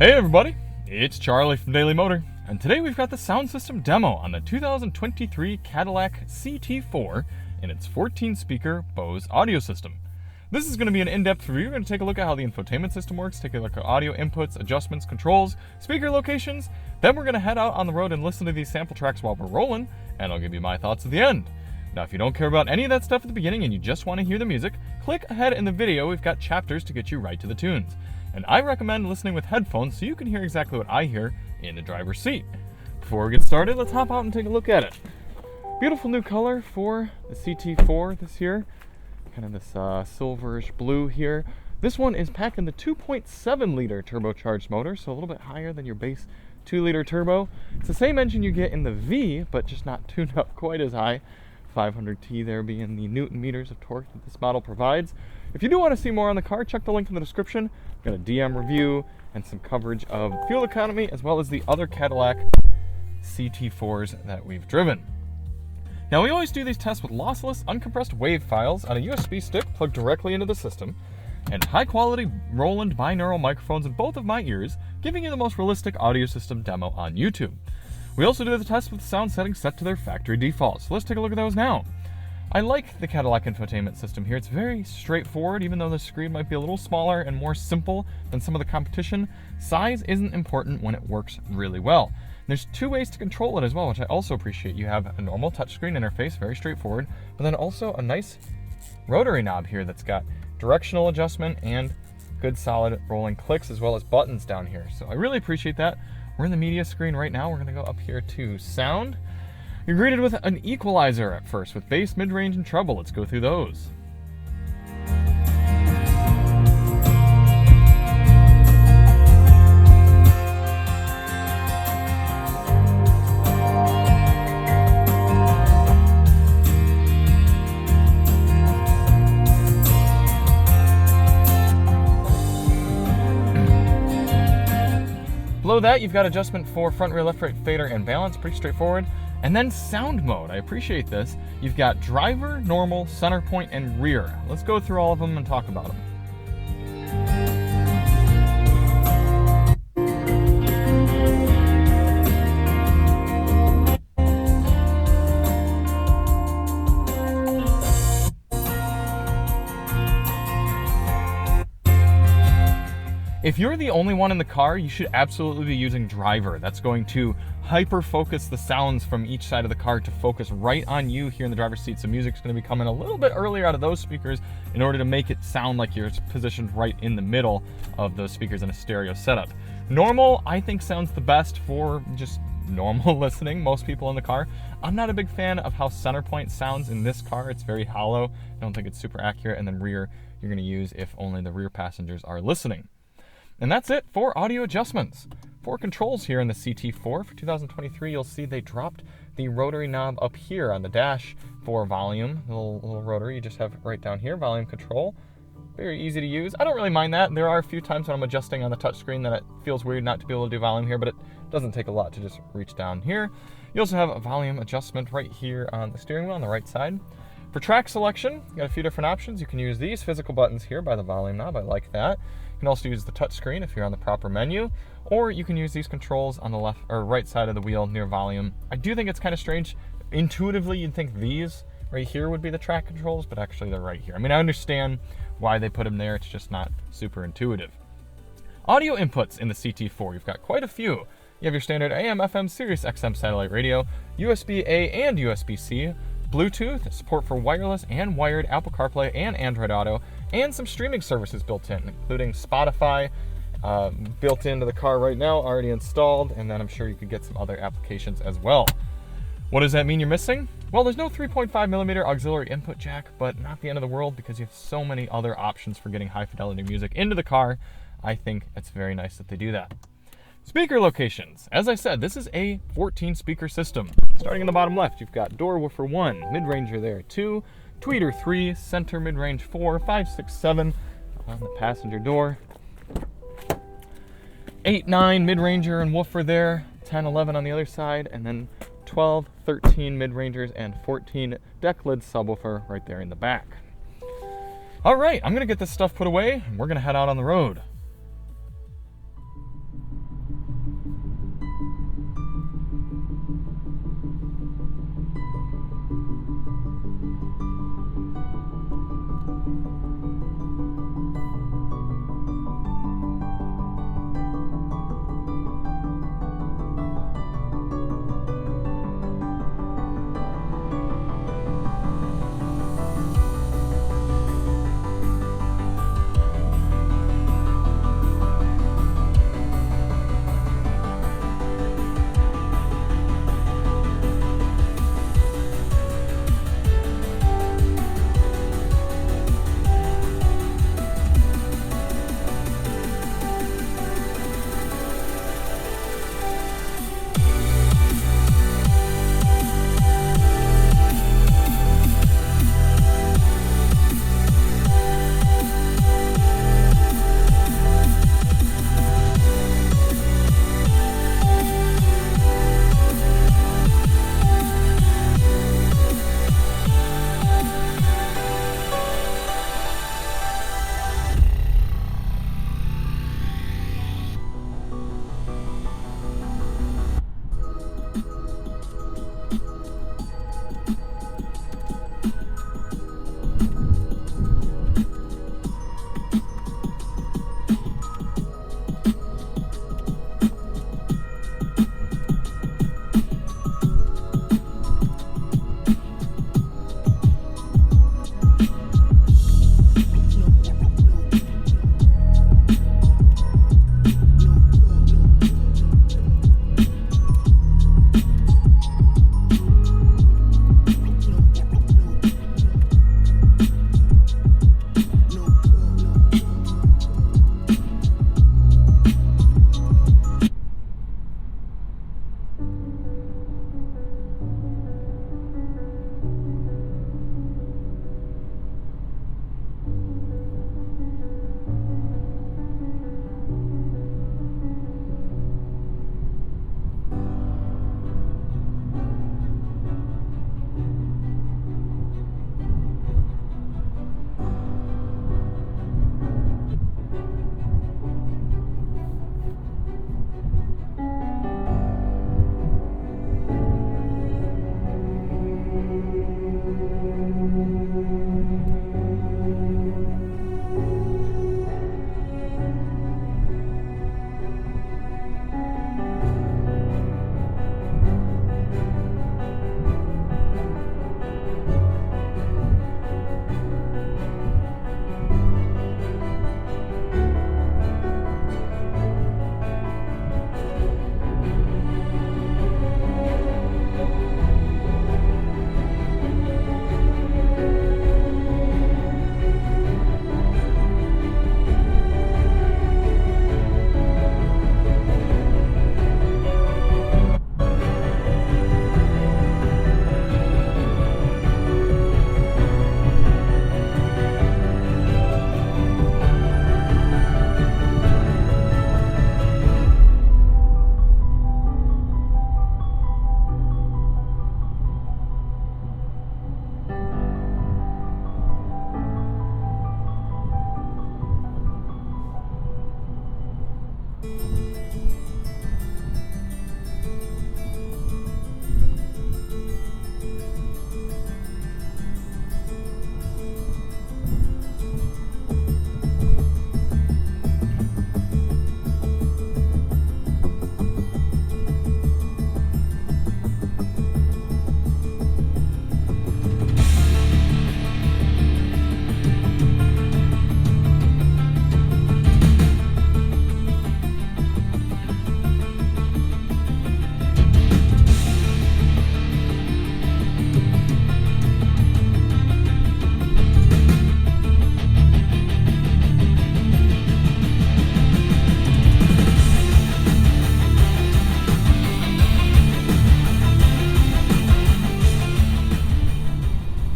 Hey everybody, it's Charlie from Daily Motor, and today we've got the sound system demo on the 2023 Cadillac CT4 in its 14-speaker Bose audio system. This is going to be an in-depth review. We're going to take a look at how the infotainment system works, take a look at audio inputs, adjustments, controls, speaker locations. Then we're going to head out on the road and listen to these sample tracks while we're rolling, and I'll give you my thoughts at the end. Now, if you don't care about any of that stuff at the beginning and you just want to hear the music, click ahead in the video. We've got chapters to get you right to the tunes. And I recommend listening with headphones so you can hear exactly what I hear in the driver's seat. Before we get started, let's hop out and take a look at it. Beautiful new color for the CT4 this year. Kind of this silverish blue here. This one is packing the 2.7 liter turbocharged motor, so a little bit higher than your base 2 liter turbo. It's the same engine you get in the V, but just not tuned up quite as high. 500T there being the Newton meters of torque that this model provides. If you do want to see more on the car, check the link in the description. I've got a DM review and some coverage of fuel economy as well as the other Cadillac CT4s that we've driven. Now, we always do these tests with lossless, uncompressed WAV files on a USB stick plugged directly into the system, and high-quality Roland binaural microphones in both of my ears, giving you the most realistic audio system demo on YouTube. We also do the test with sound settings set to their factory defaults, so let's take a look at those now. I like the Cadillac infotainment system here. It's very straightforward, even though the screen might be a little smaller and more simple than some of the competition. Size isn't important when it works really well. There's two ways to control it as well, which I also appreciate. You have a normal touchscreen interface, very straightforward, but then also a nice rotary knob here that's got directional adjustment and good solid rolling clicks as well as buttons down here. So I really appreciate that. We're in the media screen right now. We're going to go up here to sound. You're greeted with an equalizer at first with bass, mid-range, and treble. Let's go through those. Below that, you've got adjustment for front, rear, left, right, fader, and balance. Pretty straightforward. And then sound mode. I appreciate this. You've got driver, normal, center point, and rear. Let's go through all of them and talk about them. If you're the only one in the car, you should absolutely be using driver. That's going to hyper-focus the sounds from each side of the car to focus right on you here in the driver's seat. So music's going to be coming a little bit earlier out of those speakers in order to make it sound like you're positioned right in the middle of those speakers in a stereo setup. Normal, I think, sounds the best for just normal listening, most people in the car. I'm not a big fan of how center point sounds in this car. It's very hollow. I don't think it's super accurate. And then rear, you're going to use if only the rear passengers are listening. And that's it for audio adjustments. For controls here in the CT4 for 2023, you'll see they dropped the rotary knob up here on the dash for volume. The little rotary you just have right down here, volume control. Very easy to use. I don't really mind that. There are a few times when I'm adjusting on the touchscreen that it feels weird not to be able to do volume here, but it doesn't take a lot to just reach down here. You also have a volume adjustment right here on the steering wheel on the right side. For track selection, you got a few different options. You can use these physical buttons here by the volume knob. I like that. You can also use the touch screen if you're on the proper menu, or you can use these controls on the left or right side of the wheel near volume. I do think it's kind of strange. Intuitively, you'd think these right here would be the track controls, but actually they're right here. I mean, I understand why they put them there. It's just not super intuitive. Audio inputs in the CT4. You've got quite a few. You have your standard AM, FM, Sirius XM satellite radio, USB-A and USB-C, Bluetooth, support for wireless and wired Apple CarPlay and Android Auto, and some streaming services built in, including Spotify, built into the car right now, already installed, and then I'm sure you could get some other applications as well. What does that mean you're missing? Well, there's no 3.5mm auxiliary input jack, but not the end of the world because you have so many other options for getting high-fidelity music into the car. I think it's very nice that they do that. Speaker locations. As I said, this is a 14-speaker system. Starting in the bottom left, you've got door woofer 1, mid-ranger there 2, tweeter 3, center mid-range 4, 5, 6, 7 on the passenger door, 8, 9 mid-ranger and woofer there, 10, 11 on the other side, and then 12, 13 mid-rangers and 14 deck lid subwoofer right there in the back. All right, I'm gonna get this stuff put away and we're gonna head out on the road.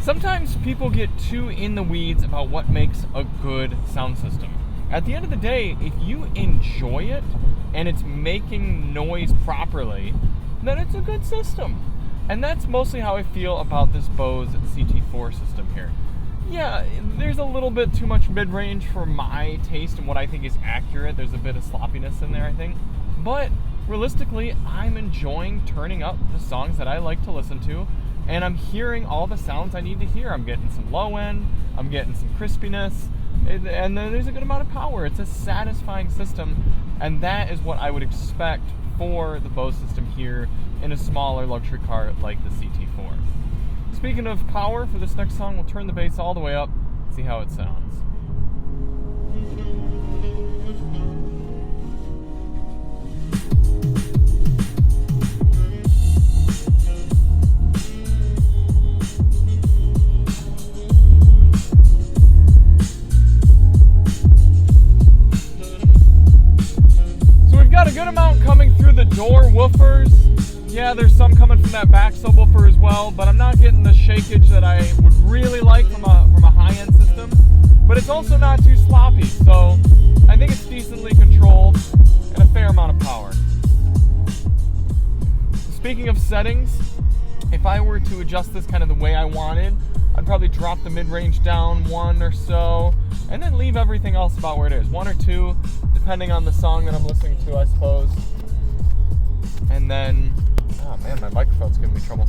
Sometimes people get too in the weeds about what makes a good sound system. At the end of the day, if you enjoy it and it's making noise properly, then it's a good system. And that's mostly how I feel about this Bose CT4 system here. Yeah, there's a little bit too much mid-range for my taste and what I think is accurate. There's a bit of sloppiness in there, I think. But realistically, I'm enjoying turning up the songs that I like to listen to, and I'm hearing all the sounds I need to hear. I'm getting some low end, I'm getting some crispiness, and there's a good amount of power. It's a satisfying system, and that is what I would expect for the Bose system here in a smaller luxury car like the CT4. Speaking of power, for this next song, we'll turn the bass all the way up, see how it sounds. Got a good amount coming through the door woofers. Yeah, there's some coming from that back subwoofer as well, but I'm not getting the shakeage that I would really like from a high-end system. But it's also not too sloppy, so I think it's decently controlled and a fair amount of power. Speaking of settings, if I were to adjust this kind of the way I wanted, I'd probably drop the mid-range down 1 or so, and then leave everything else about where it is, 1 or 2, depending on the song that I'm listening to, I suppose. And then, oh man, my microphone's giving me trouble.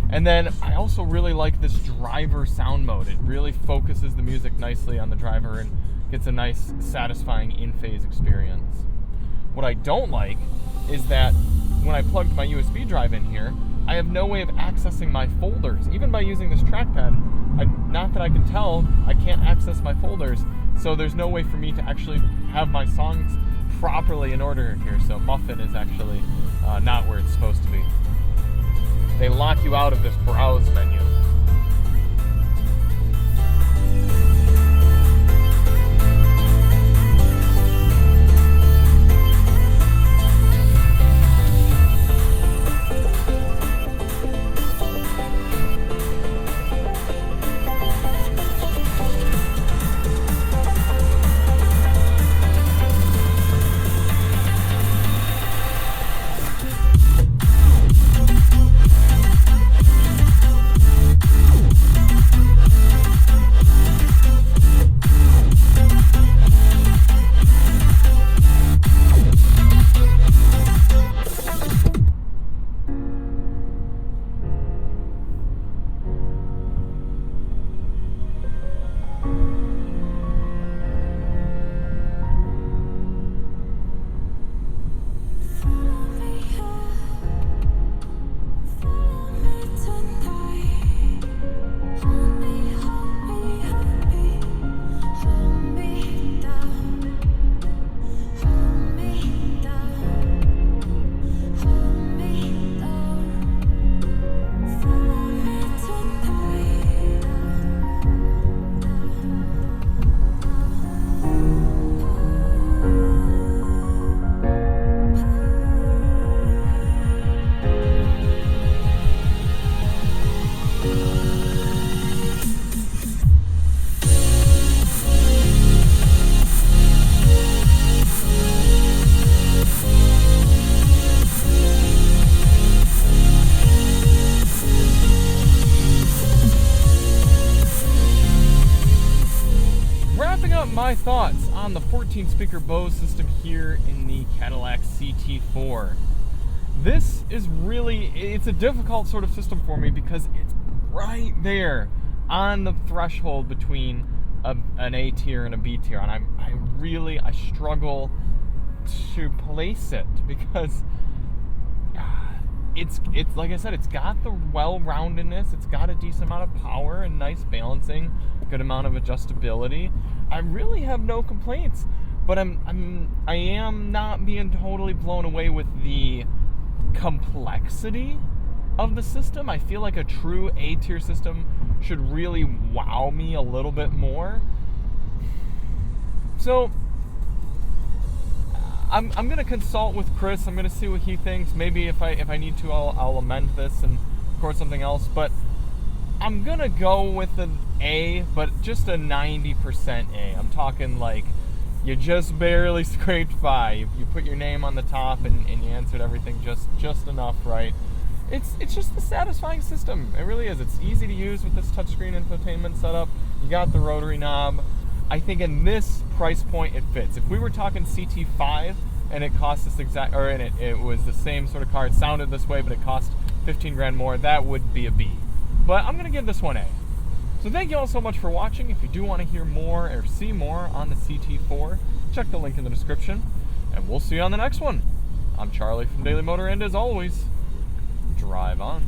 And then I also really like this driver sound mode. It really focuses the music nicely on the driver and gets a nice, satisfying in-phase experience. What I don't like is that when I plugged my USB drive in here, I have no way of accessing my folders. Even by using this trackpad, not that I can tell, I can't access my folders. So there's no way for me to actually have my songs properly in order here. So Muffin is actually not where it's supposed to be. They lock you out of this browse menu. My thoughts on the 14-speaker Bose system here in the Cadillac CT4. This is really, it's a difficult sort of system for me because it's right there on the threshold between an A tier and a B tier, and I struggle to place it because it's like I said, it's got the well-roundedness, it's got a decent amount of power and nice balancing, good amount of adjustability. I really have no complaints, but I am not being totally blown away with the complexity of the system. I feel like a true A-tier system should really wow me a little bit more. So I'm gonna consult with Chris. I'm gonna see what he thinks. Maybe if I need to, I'll amend this and record something else. But I'm gonna go with an A, but just a 90% A. I'm talking like you just barely scraped by. You put your name on the top and you answered everything just enough right. It's just a satisfying system. It really is. It's easy to use with this touchscreen infotainment setup. You got the rotary knob. I think in this price point it fits. If we were talking CT5 and it cost this exact, or and it was the same sort of car, it sounded this way, but it cost 15 grand more, that would be a B. But I'm gonna give this one A. So thank you all so much for watching. If you do want to hear more or see more on the CT4, check the link in the description, and we'll see you on the next one. I'm Charlie from Daily Motor, and as always, drive on.